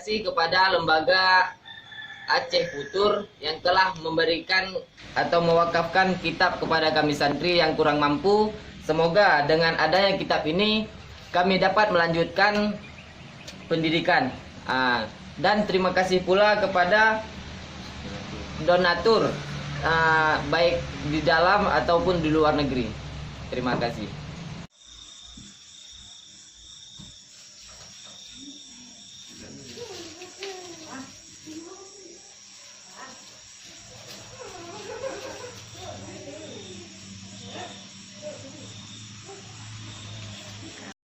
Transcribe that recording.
kasih kepada lembaga Aceh Futur yang telah memberikan atau mewakafkan kitab kepada kami santri yang kurang mampu. Semoga dengan adanya kitab ini kami dapat melanjutkan pendidikan. Dan terima kasih pula kepada donatur baik di dalam ataupun di luar negeri. Terima kasih.